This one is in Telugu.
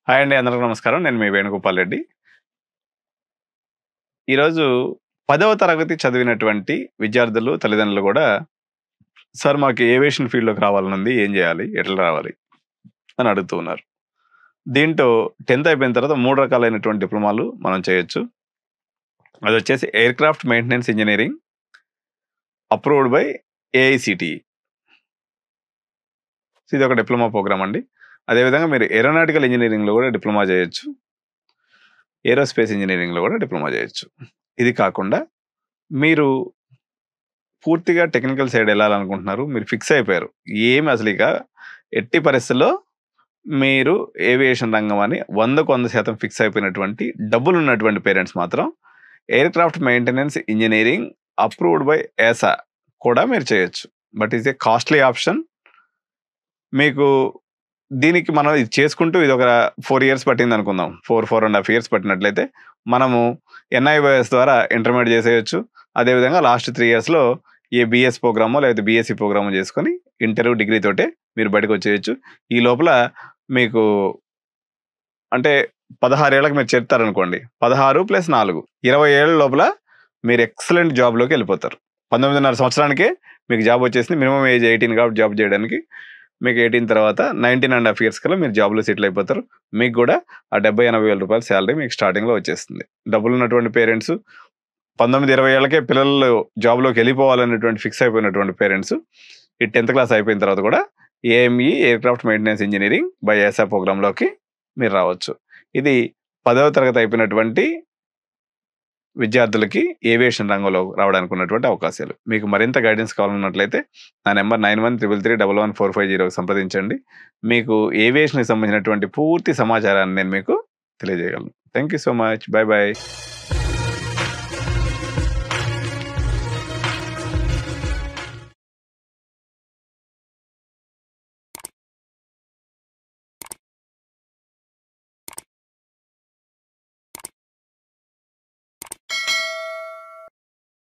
హాయ్ అండి. అందరికీ నమస్కారం. నేను మీ వేణుగోపాల్ రెడ్డి. ఈరోజు 10వ తరగతి చదివినటువంటి విద్యార్థులు, తల్లిదండ్రులు గూడా సార్ మాకు ఏవియేషన్ ఫీల్డ్‌లోకి రావాలనుంది. ఏం జేయాలి? ఎట్లా రావాలి? అని అడుగుతూ ఉన్నారు. దీంట్లో 10థ్ అయిపోయిన తర్వాత 3 రకాలైనటువంటి డిప్లొమాలు మనం చేయొచ్చు. అదొచ్చేసి aircraft maintenance engineering approved by AICTE. ఇదొక డిప్లొమా ప్రోగ్రామ్ అండి. అదేవిధంగా మీరు ఏరోనాటికల్ ఇంజినీరింగ్‌లో గూడా డిప్లొమా జేయొచ్చు. ఏరోస్పేస్ ఇంజినీరింగ్‌లో గూడా డిప్లొమా జేయొచ్చు. ఇది కాకుండా మీరు పూర్తిగా టెక్నికల్ సైడ్ ఎళ్ళాలనుకుంటున్నారు. మీరు ఫిక్స్ అయిపోయారు. ఏమి అసలిక ఎట్టి పరిస్థితుల్లో మీరు ఏవియేషన్ రంగం అని 100కు 100% ఫిక్స్ అయిపోయినటువంటి డబ్బులున్నటువంటి పేరెంట్స్ మాత్రం aircraft maintenance engineering approved by EASA కూడా మీరు చేయొచ్చు. But is a costly option. మీకు దీనికి మనం ఇది చేసుకుంటూ ఇదొక 4 ఇయర్స్ పట్టిందనుకుందాం. 4 ½ ఇయర్స్ పట్టినట్లయితే మనము ఎన్ఐఓఎస్ ద్వారా ఇంటర్మీడియేట్ చేసేయొచ్చు. అదేవిధంగా లాస్ట్ 3 ఇయర్స్‌లో ఏ బీఎస్ ప్రోగ్రామో లేకపోతే బీఎస్సీ ప్రోగ్రామో చేసుకొని ఇంటర్, డిగ్రీ తోటే మీరు బయటకొచ్చేయొచ్చు. ఈ లోపల మీకు అంటే 16 ఏళ్ళకి మీరు చేరుతారనుకోండి. 16 + 4 20 ఏళ్ల లోపల మీరు ఎక్సలెంట్ జాబ్‌లోకెళ్ళిపోతారు. 19.5 సంవత్సరానికే మీకు జాబ్ వచ్చేసింది. మినిమమ్ ఏజ్ 18 కాబట్టి జాబ్ చేయడానికి. మీకు 18 తర్వాత 19 ½ ఇయర్స్ కల్లా మీరు జాబ్‌లో సెటిల్ అయిపోతారు. మీకు గూడా ఆ 70,000, 80,000 రూపాయల సాలరీ మీకు స్టార్టింగ్‌లో వచ్చేస్తుంది. డబ్బులున్నటువంటి పేరెంట్స్ 19, 20 ఏళ్ళకే పిల్లలు జాబ్‌లోకెళ్ళిపోవాలనేటువంటి ఫిక్స్ అయిపోయినటువంటి పేరెంట్స్ ఈ 10థ్ క్లాస్ అయిపోయిన తర్వాత కూడా AME aircraft maintenance engineering by EASA ప్రోగ్రామ్‌లోకి మీరు రావచ్చు. ఇది 10వ తరగతి అయిపోయినటువంటి విద్యార్థులకి ఏవియేషన్ రంగంలో రావడానికి ఉన్నటువంటి అవకాశాలు. మీకు మరింత గైడెన్స్ కావాలన్నట్లయితే నా నంబర్ 9133311450కి సంప్రదించండి. మీకు ఏవియేషన్‌కి సంబంధించినటువంటి పూర్తి సమాచారాన్ని నేను మీకు తెలియజేయగలను. Thank you so much. Bye by.